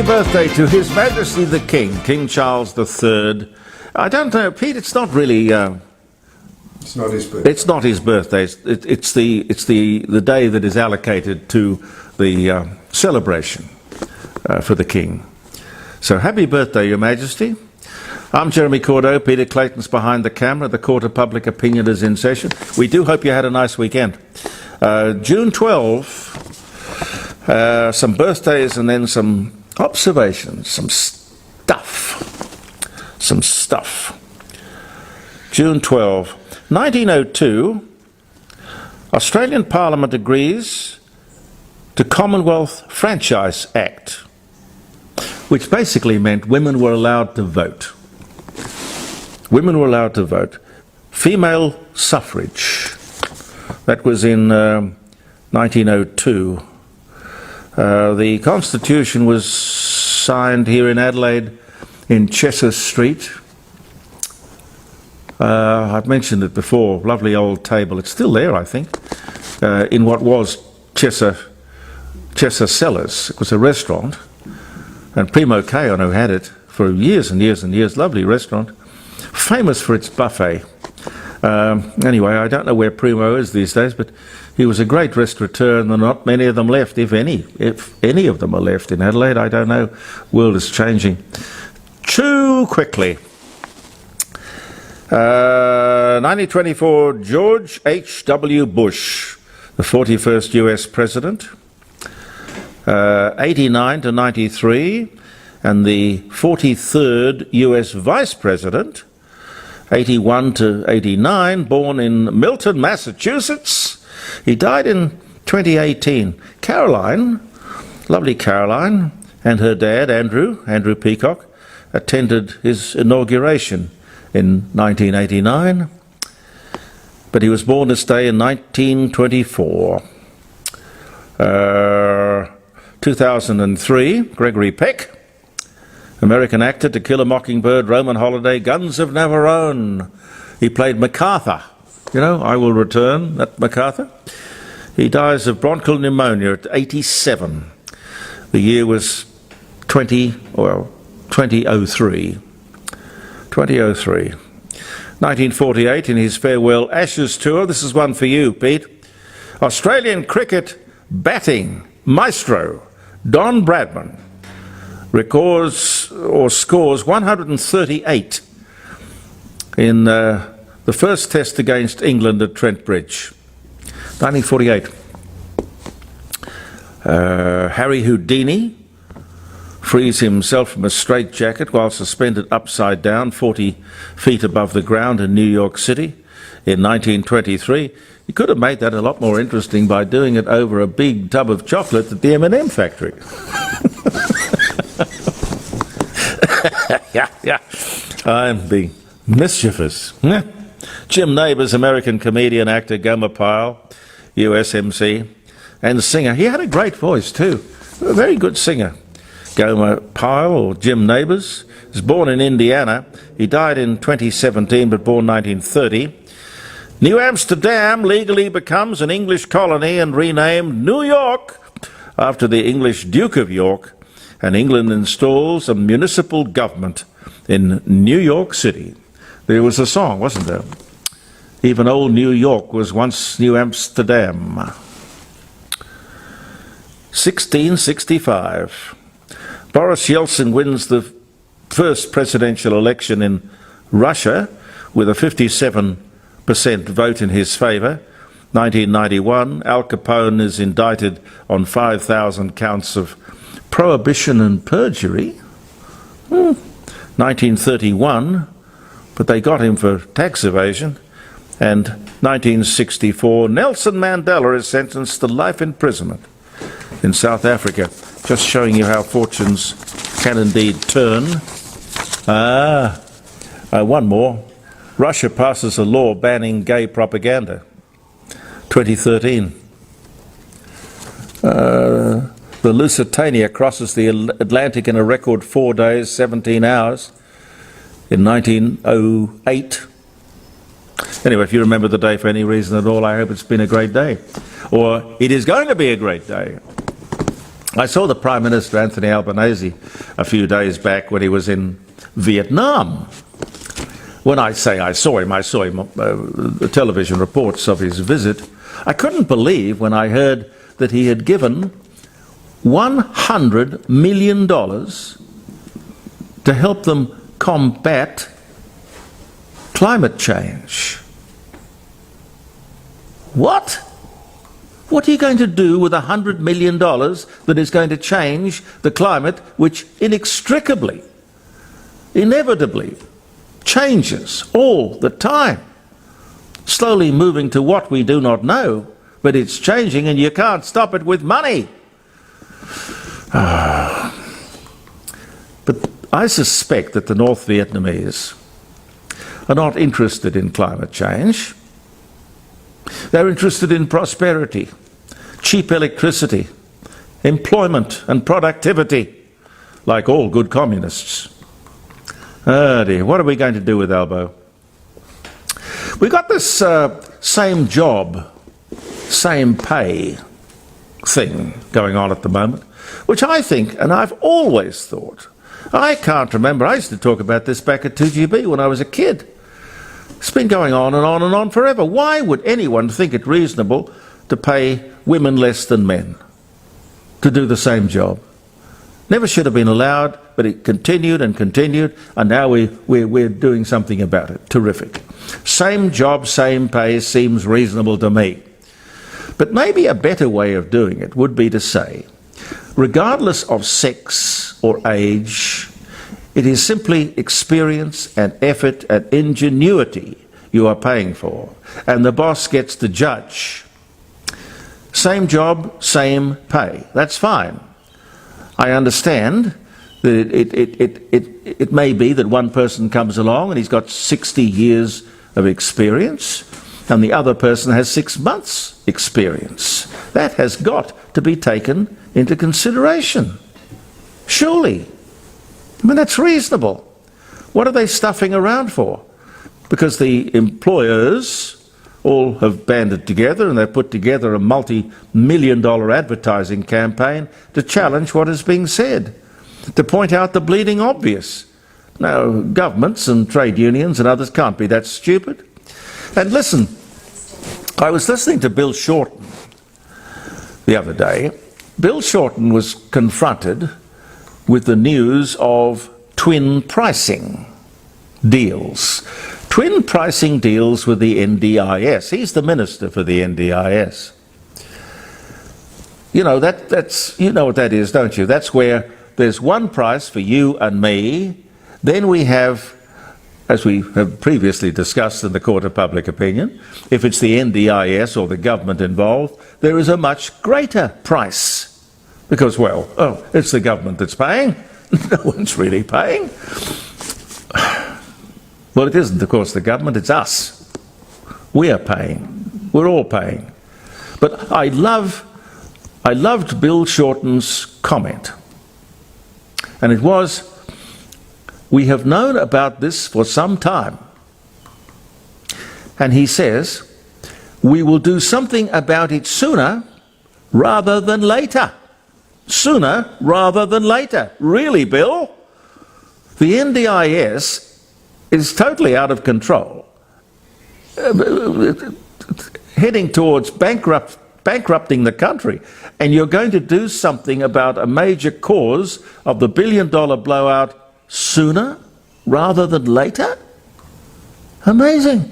birthday to His Majesty the King, King Charles III. I don't know, Pete, it's not really... it's not his birthday. It's not his birthday. It's the day that is allocated to the celebration for the King. So happy birthday, Your Majesty. I'm Jeremy Cordeaux. Peter Clayton's behind the camera. The Court of Public Opinion is in session. We do hope you had a nice weekend. June 12, some birthdays and then some observations, some stuff. June 12, 1902, Australian Parliament agrees to Commonwealth Franchise Act, which basically meant women were allowed to vote. Women were allowed to vote. Female suffrage. That was in 1902. The Constitution was signed here in Adelaide in Chesser Street. I've mentioned it before, lovely old table. It's still there, I think, in what was Chesser Cellars. It was a restaurant, and Primo Kayono had it for years and years and years. Lovely restaurant, famous for its buffet. Anyway, I don't know where Primo is these days, but he was a great restaurateur, and there are not many of them left, if any of them are left in Adelaide. I don't know. World is changing too quickly. 1924, George H.W. Bush, the 41st US President. 89 to 93, and the 43rd US Vice President. 81 to 89, born in Milton, Massachusetts. He died in 2018. Caroline, lovely Caroline, and her dad, Andrew Peacock, attended his inauguration in 1989, but he was born this day in 1924. 2003, Gregory Peck, American actor, To Kill a Mockingbird, Roman Holiday, Guns of Navarone. He played MacArthur. You know, I Will Return, that MacArthur. He dies of bronchial pneumonia at 87. The year was 2003. 1948, in his farewell Ashes tour, this is one for you, Pete. Australian cricket batting maestro Don Bradman records or scores 138 in the first test against England at Trent Bridge. 1948. Harry Houdini frees himself from a straitjacket while suspended upside down 40 feet above the ground in New York City in 1923. He could have made that a lot more interesting by doing it over a big tub of chocolate at the M&M factory. yeah. I'm being mischievous. Jim Nabors, American comedian, actor, Gomer Pyle, US MC, and singer. He had a great voice too, a very good singer. Gomer Pyle, or Jim Nabors, was born in Indiana. He died in 2017, but born 1930. New Amsterdam legally becomes an English colony and renamed New York after the English Duke of York, and England installs a municipal government in New York City. There was a song, wasn't there? Even old New York was once New Amsterdam. 1665. Boris Yeltsin wins the first presidential election in Russia with a 57% vote in his favor. 1991, Al Capone is indicted on 5,000 counts of prohibition and perjury. 1931, but they got him for tax evasion. And 1964, Nelson Mandela is sentenced to life imprisonment in South Africa. Just showing you how fortunes can indeed turn. One more. Russia passes a law banning gay propaganda. 2013. The Lusitania crosses the Atlantic in a record 4 days, 17 hours in 1908. Anyway, if you remember the day for any reason at all, I hope it's been a great day. Or it is going to be a great day. I saw the Prime Minister, Anthony Albanese, a few days back when he was in Vietnam. When I say I saw him the television reports of his visit. I couldn't believe when I heard that he had given $100 million to help them combat climate change. What? What are you going to do with $100 million that is going to change the climate, which inextricably, inevitably changes all the time? Slowly moving to what we do not know, but it's changing and you can't stop it with money. But I suspect that the North Vietnamese are not interested in climate change. They're interested in prosperity, cheap electricity, employment and productivity, like all good communists. Oh dear, what are we going to do with Albo? We've got this same job, same pay thing going on at the moment, which I think, and I've always thought, I can't remember, I used to talk about this back at 2GB when I was a kid. It's been going on and on and on forever. Why would anyone think it reasonable to pay women less than men to do the same job? Never should have been allowed, but it continued and continued, and now we're doing something about it. Terrific. Same job, same pay seems reasonable to me. But maybe a better way of doing it would be to say, regardless of sex or age, it is simply experience and effort and ingenuity you are paying for, and the boss gets to judge. Same job, same pay. That's fine. I understand that it may be that one person comes along and he's got 60 years of experience and the other person has 6 months experience. That has got to be taken into consideration. Surely. I mean, that's reasonable. What are they stuffing around for? Because the employers all have banded together and they've put together a multi-million-dollar advertising campaign to challenge what is being said, to point out the bleeding obvious. Now, governments and trade unions and others can't be that stupid. And listen, I was listening to Bill Shorten the other day. Bill Shorten was confronted with the news of twin pricing deals. Twin pricing deals with the NDIS. He's the minister for the NDIS. You know, you know what that is, don't you? That's where there's one price for you and me. Then we have, as we have previously discussed in the Court of Public Opinion, if it's the NDIS or the government involved, there is a much greater price. Because, well, it's the government that's paying. No one's really paying. Well, it isn't, of course, the government, it's us. We are paying. We're all paying. But I loved Bill Shorten's comment. And it was, we have known about this for some time. And he says, we will do something about it sooner rather than later. Sooner rather than later. Really, Bill? The NDIS is totally out of control, heading towards bankrupting the country, and you're going to do something about a major cause of the billion-dollar blowout sooner rather than later? Amazing.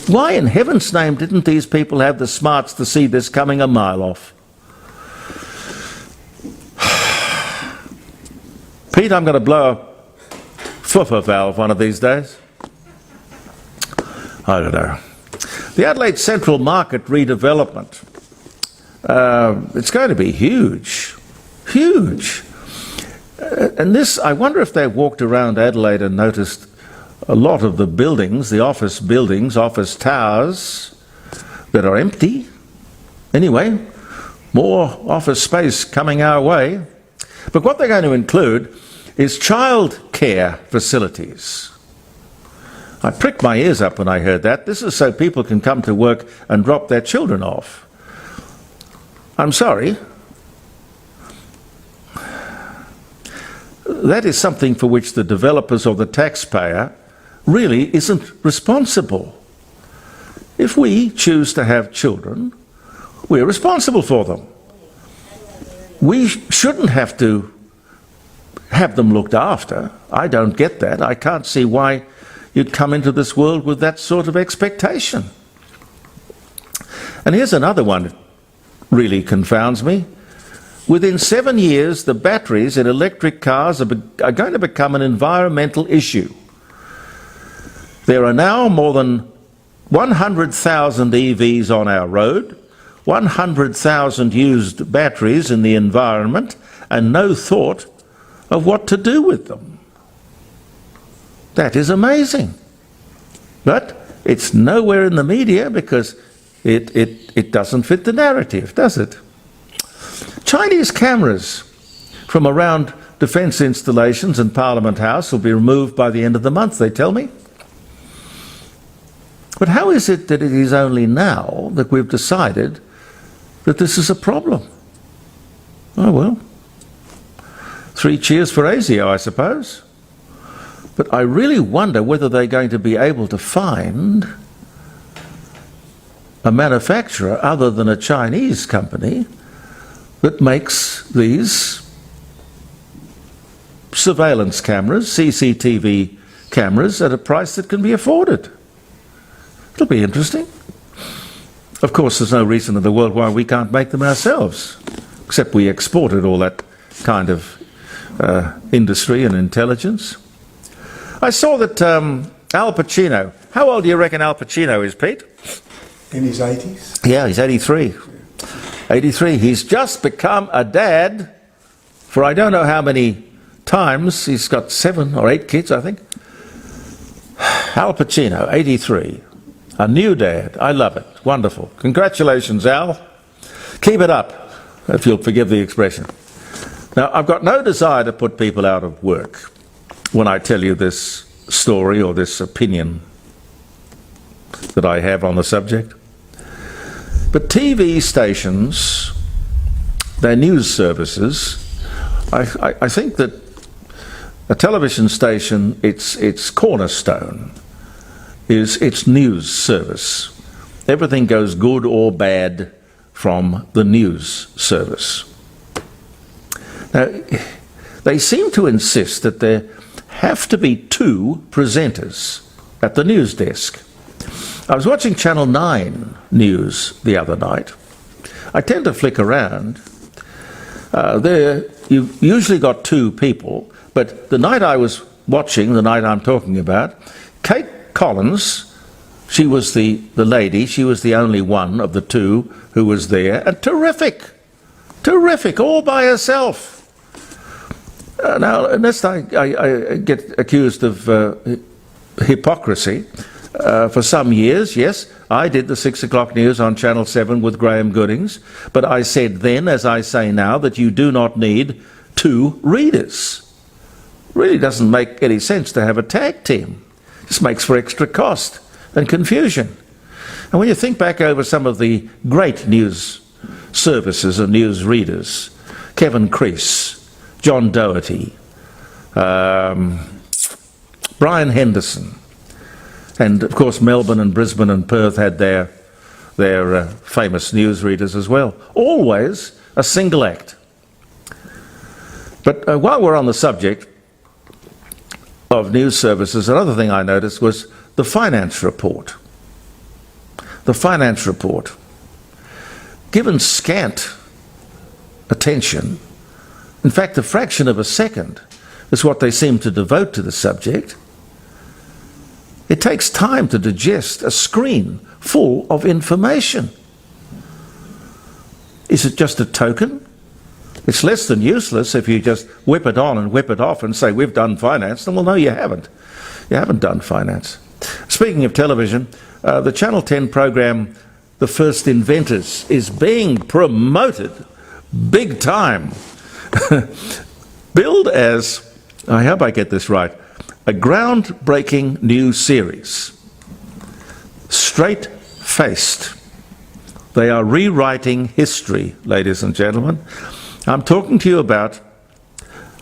Why in heaven's name didn't these people have the smarts to see this coming a mile off? Pete, I'm going to blow a fluffer valve one of these days. I don't know. The Adelaide Central Market redevelopment. It's going to be huge. Huge. And this, I wonder if they've walked around Adelaide and noticed a lot of the buildings, the office buildings, office towers that are empty. Anyway, more office space coming our way. But what they're going to include is child care facilities. I pricked my ears up when I heard that. This is so people can come to work and drop their children off. I'm sorry. that is something for which the developers or the taxpayer really isn't responsible. If we choose to have children, we're responsible for them. We shouldn't have to have them looked after. I don't get that. I can't see why you'd come into this world with that sort of expectation. And here's another one that really confounds me. Within 7 years, the batteries in electric cars are going to become an environmental issue. There are now more than 100,000 EVs on our road, 100,000 used batteries in the environment, and no thought of what to do with them. That is amazing. But it's nowhere in the media because it doesn't fit the narrative, does it? Chinese cameras from around defence installations and Parliament House will be removed by the end of the month, they tell me. But how is it that it is only now that we've decided that this is a problem? Oh well, 3 cheers for ASIO, I suppose. But I really wonder whether they're going to be able to find a manufacturer other than a Chinese company that makes these surveillance cameras, CCTV cameras, at a price that can be afforded. It'll be interesting. Of course, there's no reason in the world why we can't make them ourselves, except we exported all that kind of industry and intelligence. I saw that Al Pacino, how old do you reckon Al Pacino is, Pete? In his 80s? Yeah, he's 83. 83. He's just become a dad for I don't know how many times. He's got 7 or 8 kids, I think. Al Pacino, 83. A new dad. I love it. Wonderful. Congratulations, Al. Keep it up, if you'll forgive the expression. Now, I've got no desire to put people out of work when I tell you this story or this opinion that I have on the subject. But TV stations, their news services, I think that a television station, its cornerstone is its news service. Everything goes good or bad from the news service. Now, they seem to insist that there have to be 2 presenters at the news desk. I was watching Channel 9 News the other night. I tend to flick around. There, you've usually got 2 people, but the night I was watching, the night I'm talking about, Kate Collins, she was the lady, she was the only one of the 2 who was there, and terrific, all by herself. Now, unless I get accused of hypocrisy, for some years, yes, I did the 6 o'clock news on Channel 7 with Graham Goodings, but I said then, as I say now, that you do not need 2 readers. Really doesn't make any sense to have a tag team. This makes for extra cost and confusion. And when you think back over some of the great news services and news readers, Kevin Crease, John Doherty, Brian Henderson, and of course Melbourne and Brisbane and Perth had their famous news readers as well. Always a single act. But while we're on the subject of news services, another thing I noticed was the finance report. The finance report. Given scant attention, in fact a fraction of a second is what they seem to devote to the subject, it takes time to digest a screen full of information. Is it just a token? It's less than useless if you just whip it on and whip it off and say, we've done finance. Well, no, you haven't. You haven't done finance. Speaking of television, the Channel 10 program, The First Inventors, is being promoted big time. Billed as, I hope I get this right, a groundbreaking new series. Straight-faced. They are rewriting history, ladies and gentlemen. I'm talking to you about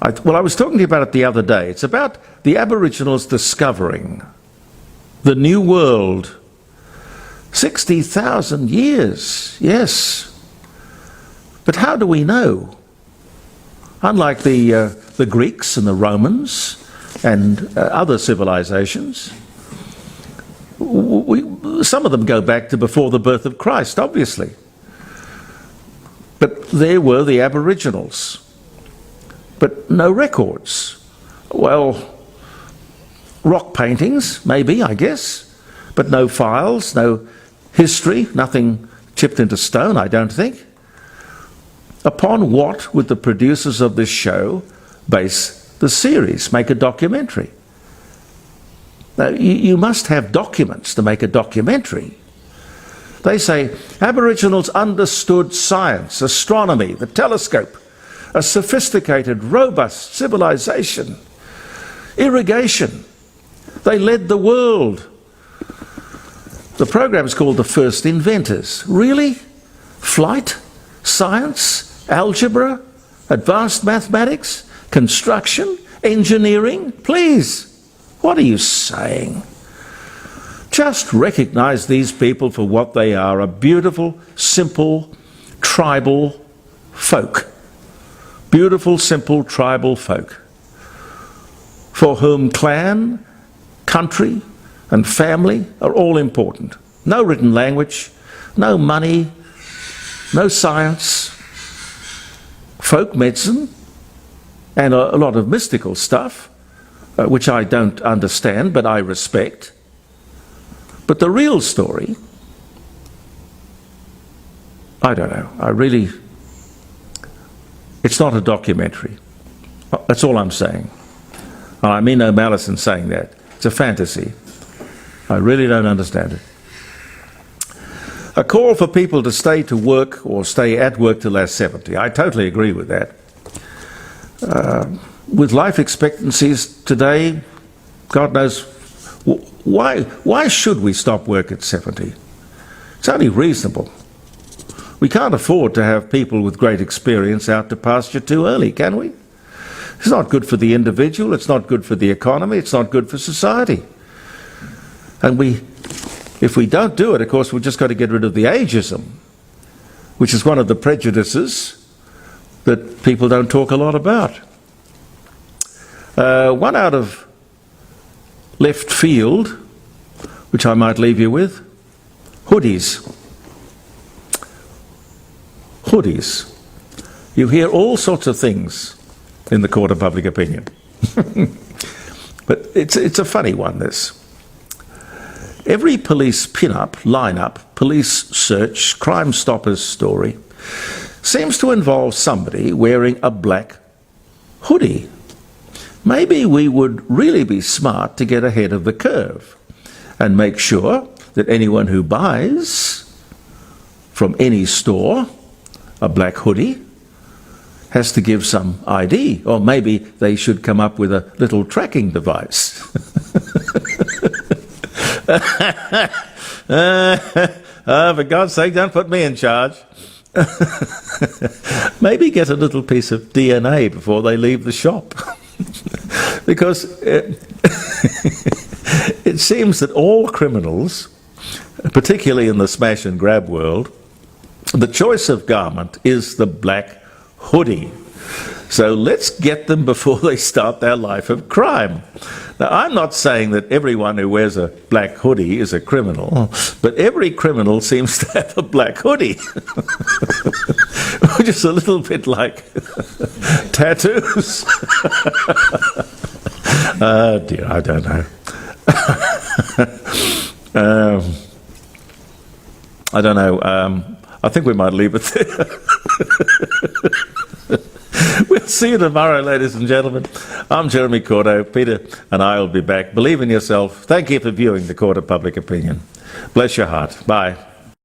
I was talking to you about it the other day. It's about the Aboriginals discovering the New World. 60,000 years, yes. But how do we know? Unlike the Greeks and the Romans and other civilizations, some of them go back to before the birth of Christ, obviously. But there were the Aboriginals. But no records. Well, rock paintings, maybe, I guess, but no files, no history, nothing chipped into stone, I don't think. Upon what would the producers of this show base the series, make a documentary? Now, you must have documents to make a documentary. They say Aboriginals understood science, astronomy, the telescope, a sophisticated, robust civilization, irrigation. They led the world. The program's called The First Inventors. Really? Flight? Science? Algebra? Advanced mathematics? Construction? Engineering? Please, what are you saying? Just recognize these people for what they are, a beautiful, simple, tribal folk. Beautiful, simple, tribal folk, for whom clan, country, and family are all important. No written language, no money, no science, folk medicine, and a lot of mystical stuff, which I don't understand, but I respect. But the real story, I don't know. It's not a documentary. That's all I'm saying. And I mean no malice in saying that. It's a fantasy. I really don't understand it. A call for people to stay to work or stay at work till they're 70. I totally agree with that. With life expectancies today, God knows, why should we stop work at 70? It's only reasonable. We can't afford to have people with great experience out to pasture too early, can we? It's not good for the individual, it's not good for the economy, it's not good for society. And if we don't do it, of course, we've just got to get rid of the ageism, which is one of the prejudices that people don't talk a lot about. One out of left field, which I might leave you with, hoodies. Hoodies. You hear all sorts of things in the court of public opinion. But it's a funny one, this. Every police pin-up, line-up, police search, Crime Stoppers story seems to involve somebody wearing a black hoodie. Maybe we would really be smart to get ahead of the curve and make sure that anyone who buys from any store a black hoodie has to give some ID, or maybe they should come up with a little tracking device. For God's sake, don't put me in charge. Maybe get a little piece of DNA before they leave the shop. Because it seems that all criminals, particularly in the smash and grab world, the choice of garment is the black hoodie. So let's get them before they start their life of crime. Now, I'm not saying that everyone who wears a black hoodie is a criminal, but every criminal seems to have a black hoodie, which is a little bit like tattoos. Oh dear, I don't know. I don't know. I think we might leave it there. We'll see you tomorrow, ladies and gentlemen. I'm Jeremy Cordo. Peter and I will be back. Believe in yourself. Thank you for viewing the Court of Public Opinion. Bless your heart. Bye.